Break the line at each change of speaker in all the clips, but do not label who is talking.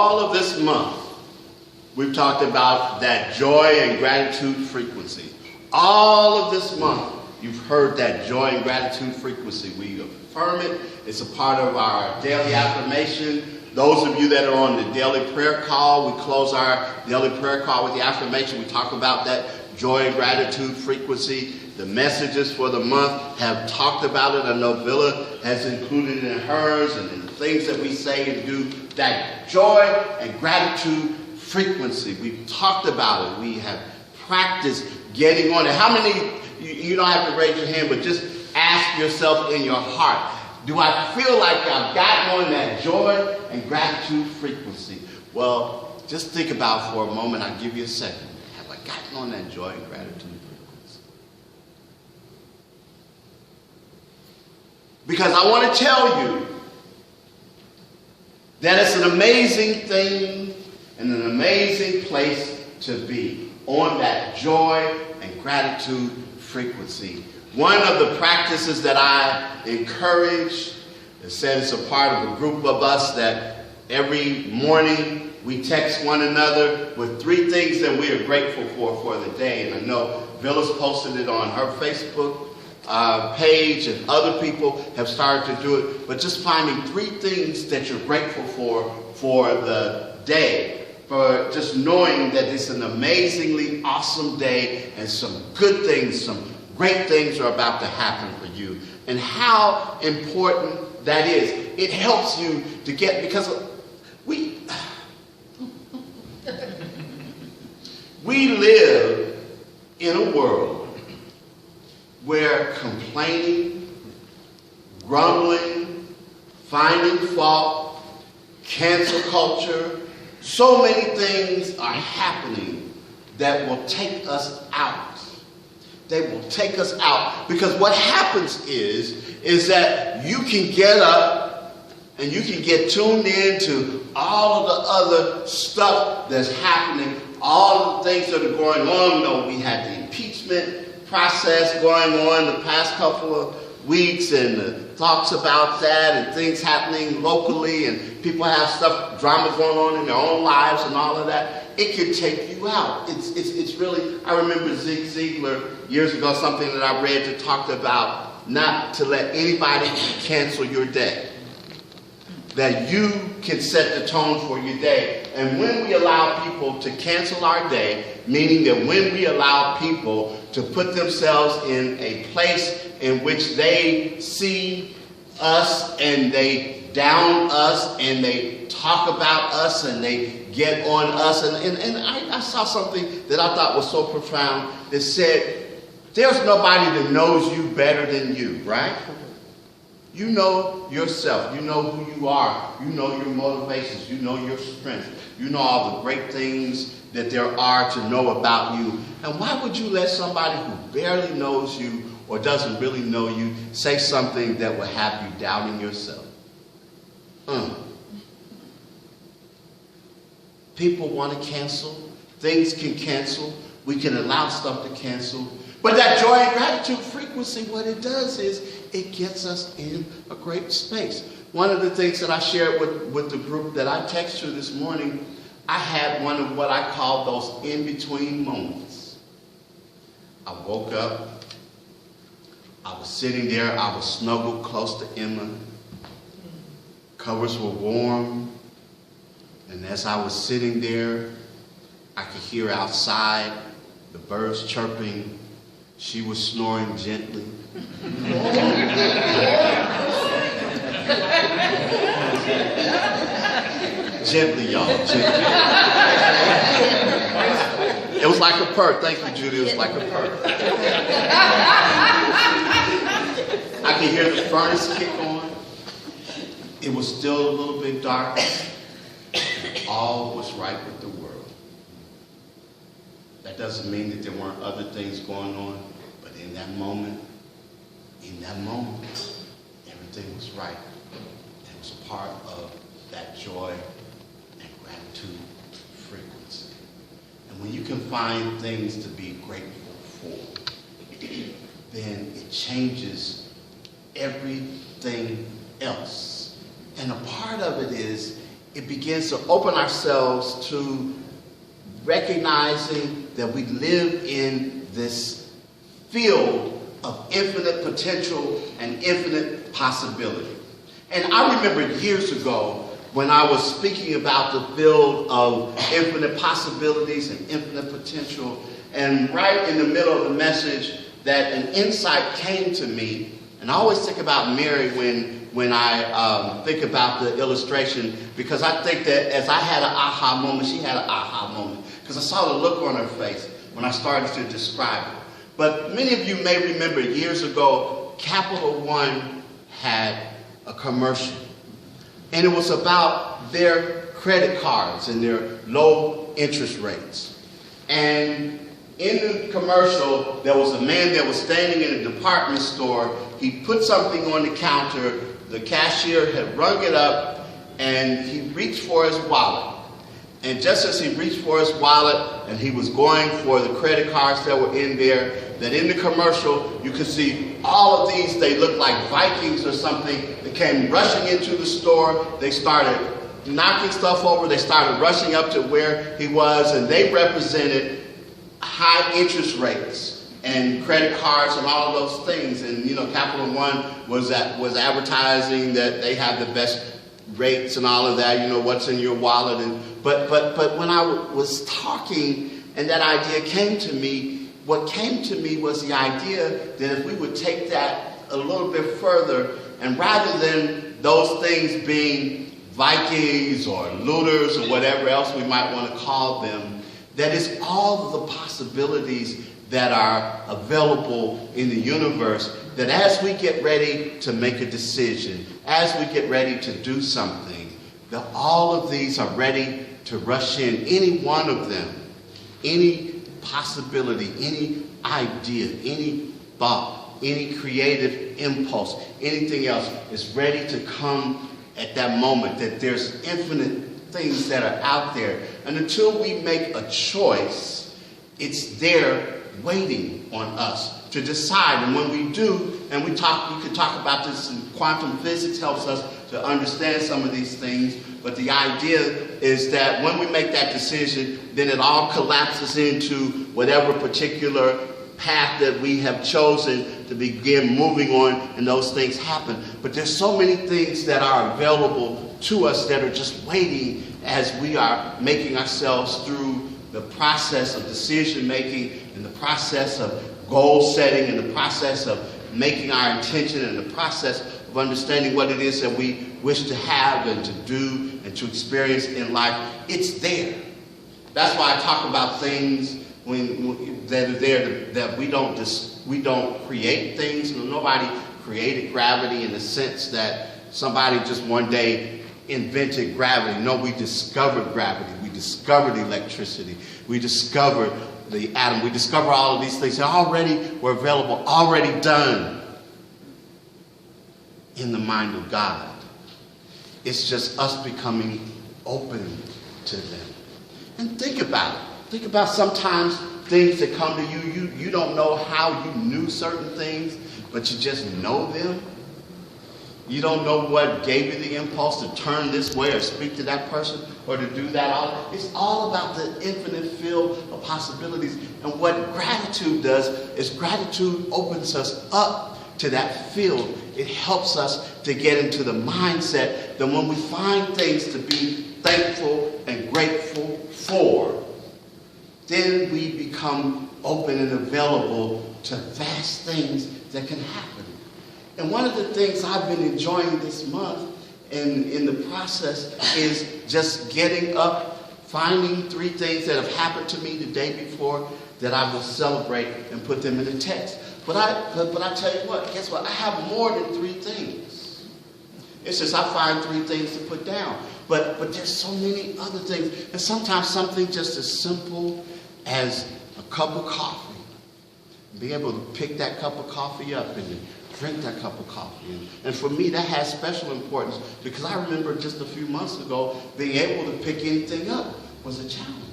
all of this month, we've talked about that joy and gratitude frequency. All of this month, you've heard that joy and gratitude frequency. We affirm it. It's a part of our daily affirmation. Those of you that are on the daily prayer call, we close our daily prayer call with the affirmation. We talk about that joy and gratitude frequency. The messages for the month have talked about it. I know Villa has included it in hers, and in the things that we say and do, that joy and gratitude frequency. We've talked about it. We have practiced getting on it. How many, you don't have to raise your hand, but just ask yourself in your heart, do I feel like I've gotten on that joy and gratitude frequency? Well, just think about for a moment. I'll give you a second. Have I gotten on that joy and gratitude frequency? Because I want to tell you that it's an amazing thing and an amazing place to be, on that joy and gratitude frequency. One of the practices that I encourage, it said it's a part of a group of us that every morning we text one another with 3 things that we are grateful for the day. And I know Villa's posted it on her Facebook page, and other people have started to do it. But just finding 3 things that you're grateful for the day. For just knowing that it's an amazingly awesome day and some good things, some great things are about to happen for you. And how important that is. It helps you to get, because we live in a world where complaining, grumbling, finding fault, cancel culture, so many things are happening that will take us out. They will take us out. Because what happens is that you can get up and you can get tuned in to all of the other stuff that's happening, all of the things that are going on. You know, we had the impeachment process going on the past couple of weeks, and the thoughts about that, and things happening locally, and people have stuff, drama going on in their own lives and all of that. It can take you out. It's really, I remember Zig Ziglar years ago, something that I read that talked about not to let anybody cancel your day. That you can set the tone for your day. And when we allow people to cancel our day, meaning that when we allow people to put themselves in a place in which they see us and they down us and they talk about us and they get on us. And I saw something that I thought was so profound that said, there's nobody that knows you better than you, right? You know yourself. You know who you are. You know your motivations. You know your strengths. You know all the great things that there are to know about you. And why would you let somebody who barely knows you or doesn't really know you say something that will have you doubting yourself? People want to cancel. Things can cancel. We can allow stuff to cancel. But that joy and gratitude frequency, what it does is it gets us in a great space. One of the things that I shared with the group that I texted you this morning, I had one of what I call those in-between moments. I woke up. I was sitting there. I was snuggled close to Emma. Covers were warm. And as I was sitting there, I could hear outside the birds chirping. She was snoring gently. Gently, y'all. Gently. It was like a purr. Thank you, Judy. It was like a purr. I could hear the furnace kick on. It was still a little bit dark. All was right with the world. That doesn't mean that there weren't other things going on, but in that moment, everything was right. It was a part of that joy and gratitude frequency. And when you can find things to be grateful for, then it changes everything else. And a part of it is it begins to open ourselves to recognizing that we live in this field of infinite potential and infinite possibility. And I remember years ago when I was speaking about the field of infinite possibilities and infinite potential, and right in the middle of the message that an insight came to me. And I always think about Mary when I think about the illustration, because I think that as I had an aha moment, she had an aha moment, because I saw the look on her face when I started to describe it. But many of you may remember years ago, Capital One had a commercial. And it was about their credit cards and their low interest rates. And in the commercial, there was a man that was standing in a department store. He put something on the counter. The cashier had rung it up, and he reached for his wallet. And just as he reached for his wallet and he was going for the credit cards that were in there, that in the commercial you could see all of these, they looked like Vikings or something. They came rushing into the store. They started knocking stuff over. They started rushing up to where he was, and they represented high interest rates and credit cards and all of those things. And you know, Capital One was advertising that they have the best rates and all of that, you know, what's in your wallet. And but when I was talking and that idea came to me, what came to me was the idea that if we would take that a little bit further, and rather than those things being Vikings or looters or whatever else we might want to call them, that it's all of the possibilities that are available in the universe, that as we get ready to make a decision, as we get ready to do something, that all of these are ready to rush in. Any one of them, any possibility, any idea, any thought, any creative impulse, anything else is ready to come at that moment, that there's infinite things that are out there. And until we make a choice, it's there waiting on us to decide. And when we do, and we could talk about this, and quantum physics helps us to understand some of these things, but the idea is that when we make that decision, then it all collapses into whatever particular path that we have chosen to begin moving on, and those things happen. But there's so many things that are available to us that are just waiting as we are making ourselves through the process of decision making, and the process of goal setting, and the process of making our intention, and the process of understanding what it is that we wish to have and to do and to experience in life. It's there. That's why I talk about things that are there, that we don't create things. Nobody created gravity in the sense that somebody just one day invented gravity. No, we discovered gravity. We discovered electricity. We discovered the atom. We discovered all of these things that already were available, already done in the mind of God. It's just us becoming open to them. And think about it. Think about sometimes things that come to you. You don't know how you knew certain things, but you just know them. You don't know what gave you the impulse to turn this way or speak to that person or to do that. It's all about the infinite field of possibilities. And what gratitude does is gratitude opens us up to that field. It helps us to get into the mindset that when we find things to be thankful and grateful for, then we become open and available to vast things that can happen. And one of the things I've been enjoying this month and in the process is just getting up, finding 3 things that have happened to me the day before that I will celebrate and put them in a text. But I tell you what, guess what? I have more than 3 things. It's just I find 3 things to put down. But there's so many other things. And sometimes something just as simple as a cup of coffee. Be able to pick that cup of coffee up and drink that cup of coffee. And for me, that has special importance because I remember just a few months ago, being able to pick anything up was a challenge.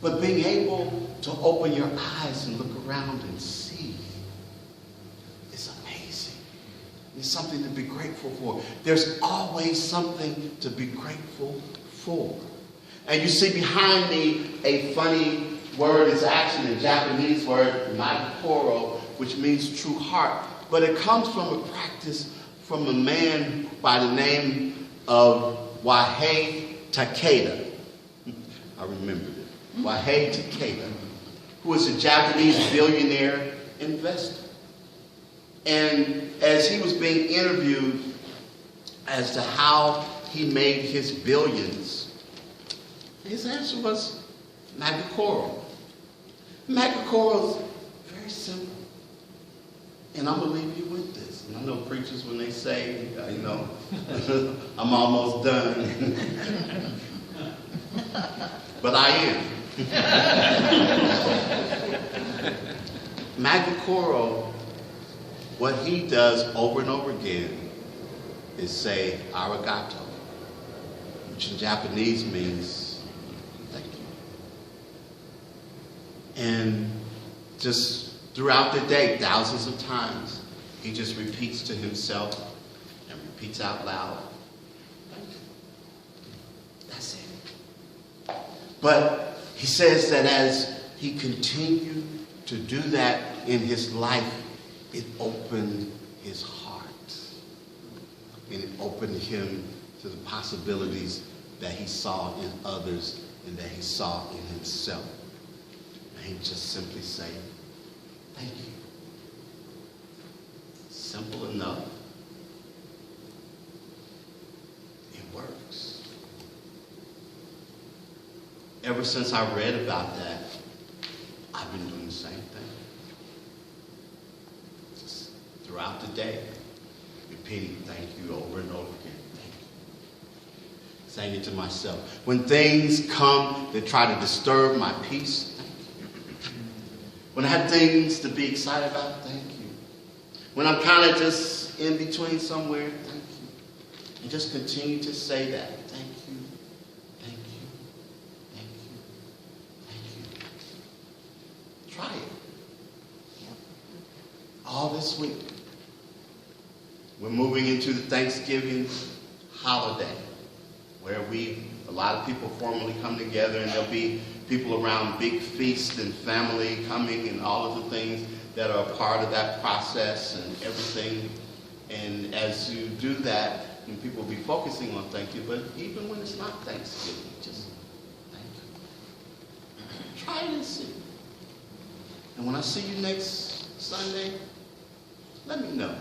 But being able to open your eyes and look around and see is amazing. There's something to be grateful for. There's always something to be grateful for. And you see behind me a funny word. It's actually a Japanese word, Magokoro, which means true heart. But it comes from a practice from a man by the name of Wahei Takeda. I remembered it. Wahei Takeda, who was a Japanese billionaire investor. And as he was being interviewed as to how he made his billions, his answer was Magokoro. Magokoro is very simple. And I'm going to leave you with this. And I know preachers, when they say, I'm almost done. But I am. Magokoro, what he does over and over again is say arigato, which in Japanese means thank you. And just throughout the day, thousands of times, he just repeats to himself and repeats out loud, thank you. That's it. But he says that as he continued to do that in his life, it opened his heart. And it opened him to the possibilities that he saw in others and that he saw in himself. And he just simply say, thank you. Simple enough. It works. Ever since I read about that, I've been doing the same thing. Just throughout the day, repeating thank you over and over again. Thank you. Saying it to myself. When things come that try to disturb my peace, thank you. When I have things to be excited about, thank you. When I'm kind of just in between somewhere, thank you. And just continue to say that. Thank you. Thank you. Thank you. Thank you. Try it. All this week. We're moving into the Thanksgiving holiday, where a lot of people formally come together, and there'll be people around big feast and family coming and all of the things that are a part of that process and everything. And as you do that, and people will be focusing on thank you, but even when it's not Thanksgiving, just thank you. Try it and see. And when I see you next Sunday, let me know.